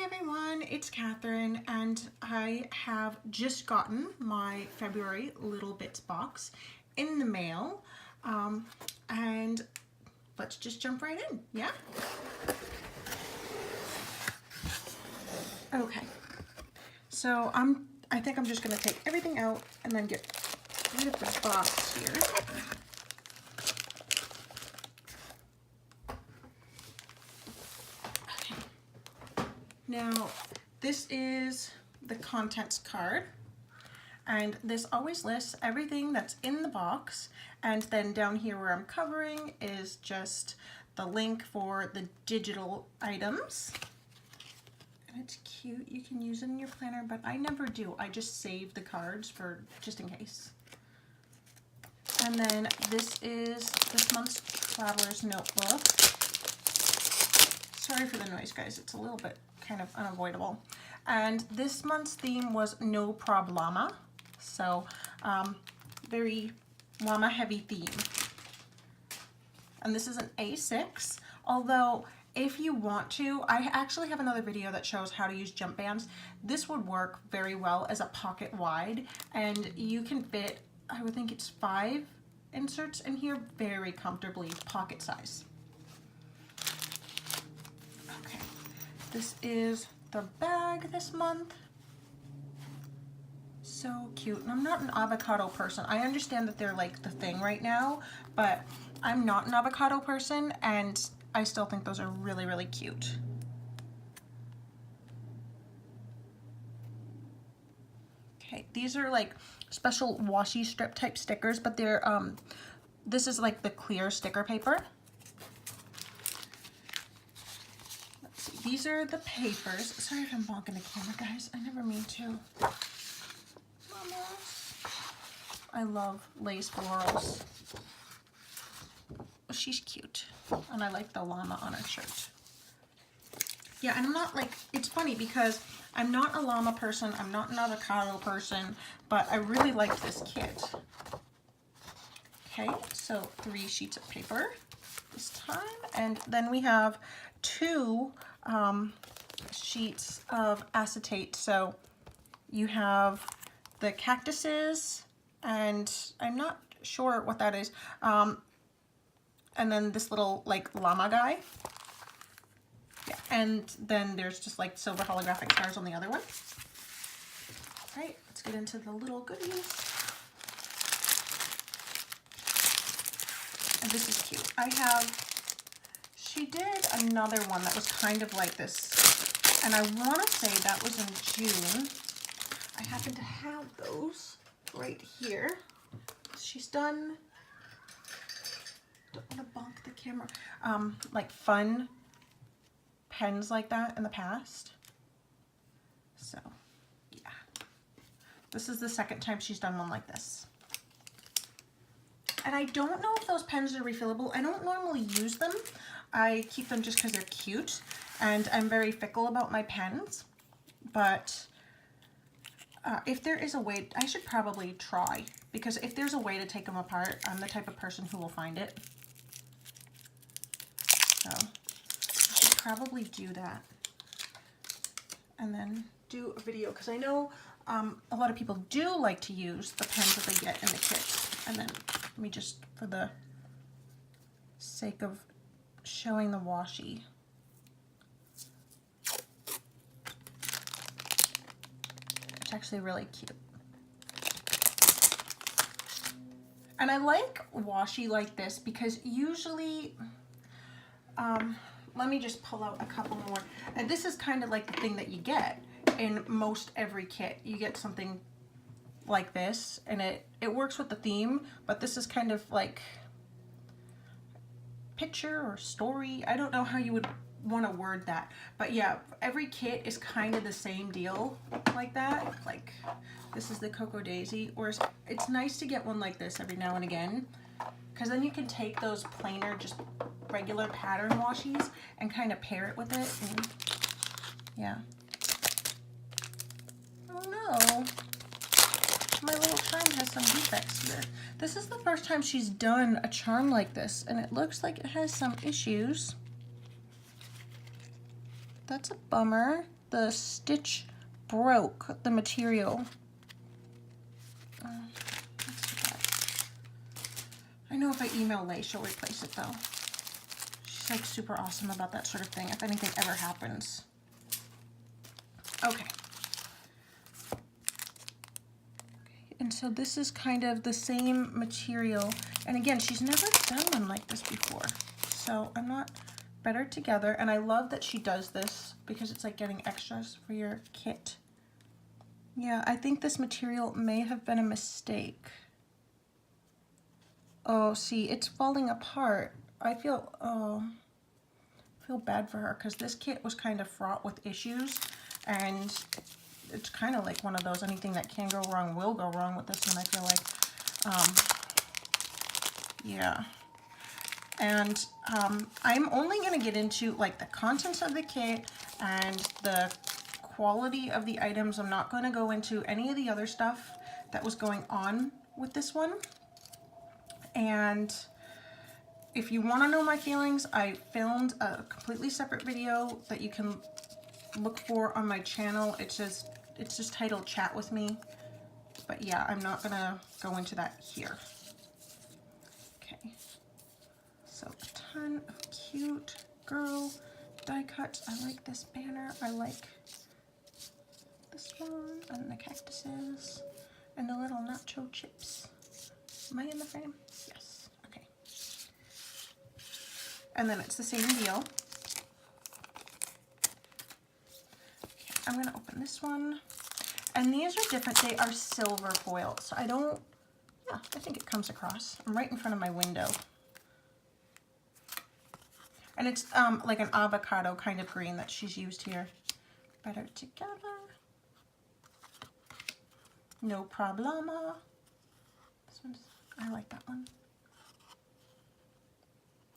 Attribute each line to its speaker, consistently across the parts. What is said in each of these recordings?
Speaker 1: everyone, it's Catherine, and I have just gotten my February Little Bits box in the mail, and let's just jump right in, yeah? Okay, so I think I'm just going to take everything out and then get rid of the box here. Now, this is the contents card, and this always lists everything that's in the box, and then down here where I'm covering is just the link for the digital items. And it's cute, you can use it in your planner, but I never do. I just save the cards for just in case. And then this is this month's Traveler's Notebook. Sorry for the noise, guys, it's a little bit kind of unavoidable. And this month's theme was no Prob-Llama, so very llama heavy theme. And this is an A6, although if you want to, I actually have another video that shows how to use jump bands. This would work very well as a pocket wide, and you can fit, I would think it's 5 inserts in here very comfortably, pocket size. This is the bag this month. So cute. And I'm not an avocado person. I understand that they're like the thing right now, but I'm not an avocado person, and I still think those are really, really cute. Okay, these are like special washi strip type stickers, but they're this is like the clear sticker paper. These are the papers. Sorry if I'm bonking the camera, guys. I never mean to. Mama. I love lace florals. She's cute. And I like the llama on her shirt. Yeah, and I'm not like, it's funny because I'm not a llama person. I'm not an avocado person, but I really like this kit. Okay, so 3 sheets of paper this time. And then we have 2 sheets of acetate. So you have the cactuses, and I'm not sure what that is, and then this little like llama guy, yeah, and then there's just like silver holographic stars on the other one. All right, let's get into the little goodies. And this is cute. She did another one that was kind of like this, and I want to say that was in June. I happen to have those right here. She's done, don't want to bonk the camera, like fun pens like that in the past. So, yeah. This is the second time she's done one like this. And I don't know if those pens are refillable. I don't normally use them. I keep them just because they're cute, and I'm very fickle about my pens, but if there is a way, I should probably try, because if there's a way to take them apart, I'm the type of person who will find it. So I should probably do that and then do a video, because I know a lot of people do like to use the pens that they get in the kit. And then let me just, for the sake of showing the washi. It's actually really cute. And I like washi like this because usually, let me just pull out a couple more. And this is kind of like the thing that you get in most every kit. You get something like this, and it works with the theme, but this is kind of like picture or story. I don't know how you would want to word that, but yeah, every kit is kind of the same deal like that. Like this is the Cocoa Daisy, or it's nice to get one like this every now and again, because then you can take those plainer, just regular pattern washies and kind of pair it with it. And yeah. Oh no, my little charm has some defects here. This is the first time she's done a charm like this, and it looks like it has some issues. That's a bummer. the stitch broke the material. I know if I email Lay, she'll replace it though. She's like super awesome about that sort of thing if anything ever happens. Okay. And so this is kind of the same material. And again, she's never done one like this before. So I'm not better together. And I love that she does this because it's like getting extras for your kit. Yeah, I think this material may have been a mistake. Oh, see, it's falling apart. I feel bad for her because this kit was kind of fraught with issues, and it's kind of like one of those, anything that can go wrong will go wrong with this one, I feel like. Yeah. And I'm only going to get into like the contents of the kit and the quality of the items. I'm not going to go into any of the other stuff that was going on with this one. And if you want to know my feelings, I filmed a completely separate video that you can look for on my channel. It's just titled Chat With Me. But yeah, I'm not going to go into that here. Okay. So a ton of cute girl die cuts. I like this banner. I like this one and the cactuses and the little nacho chips. Am I in the frame? Yes. Okay. And then it's the same deal. Okay, I'm going to open this one. And these are different. They are silver foil. So I don't, yeah, I think it comes across. I'm right in front of my window. And it's like an avocado kind of green that she's used here. Better together. No Prob-Llama. This one's, I like that one.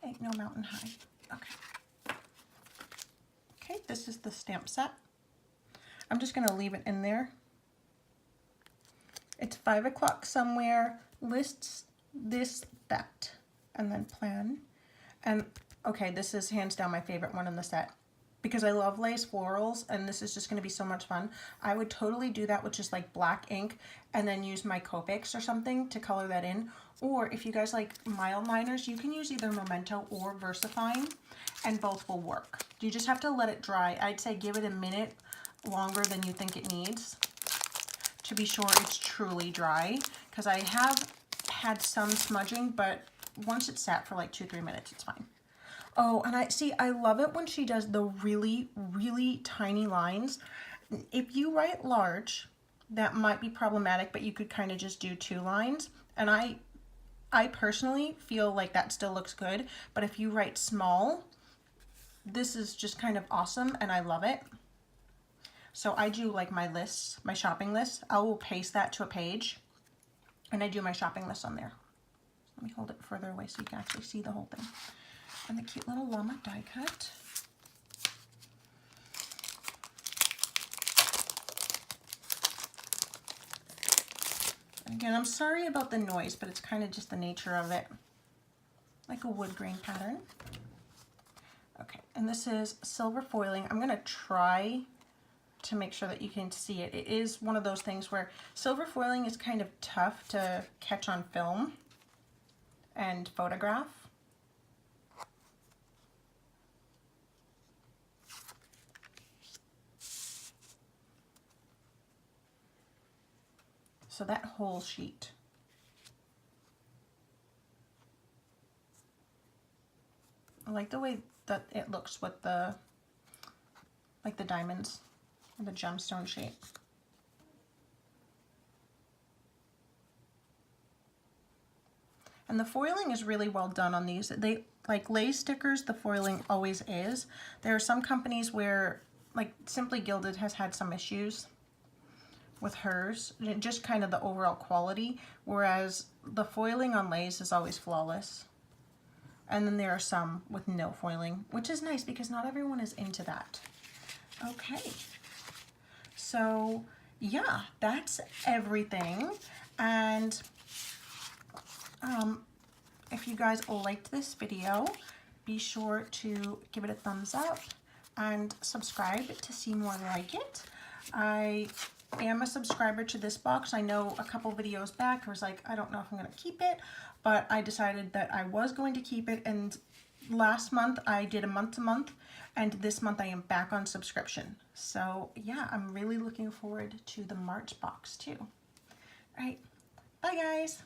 Speaker 1: Ain't no mountain high. Okay. Okay, this is the stamp set. I'm just going to leave it in there. It's 5 o'clock somewhere, lists this, that, and then plan. And okay, this is hands down my favorite one in the set because I love lace florals, and this is just going to be so much fun. I would totally do that with just like black ink and then use my Copics or something to color that in. Or if you guys like mild liners, you can use either Memento or VersaFine, and both will work. You just have to let it dry. I'd say give it a minute longer than you think it needs to be sure it's truly dry, because I have had some smudging, but once it's sat for like 2-3 minutes, it's fine. Oh, and I love it when she does the really, really tiny lines. If you write large, that might be problematic, but you could kind of just do 2 lines. And I personally feel like that still looks good, but if you write small, this is just kind of awesome, and I love it. So I do like my lists, my shopping list. I will paste that to a page, and I do my shopping list on there. Let me hold it further away so you can actually see the whole thing. And the cute little llama die cut. Again, I'm sorry about the noise, but it's kind of just the nature of it. Like a wood grain pattern. Okay, and this is silver foiling. I'm gonna try to make sure that you can see it. It is one of those things where silver foiling is kind of tough to catch on film and photograph. So that whole sheet. I like the way that it looks with the, like the diamonds and the gemstone shape. And the foiling is really well done on these. They, like lace stickers, the foiling always is. There are some companies where, like Simply Gilded has had some issues with hers, just kind of the overall quality, whereas the foiling on lace is always flawless. And then there are some with no foiling, which is nice because not everyone is into that. Okay, so yeah, that's everything. And if you guys liked this video, be sure to give it a thumbs up, and subscribe to see more like it. I am a subscriber to this box. I know a couple videos back I was like, I don't know if I'm going to keep it, but I decided that I was going to keep it, and last month I did a month-to-month, and this month I am back on subscription. So yeah, I'm really looking forward to the March box too. All right, bye guys.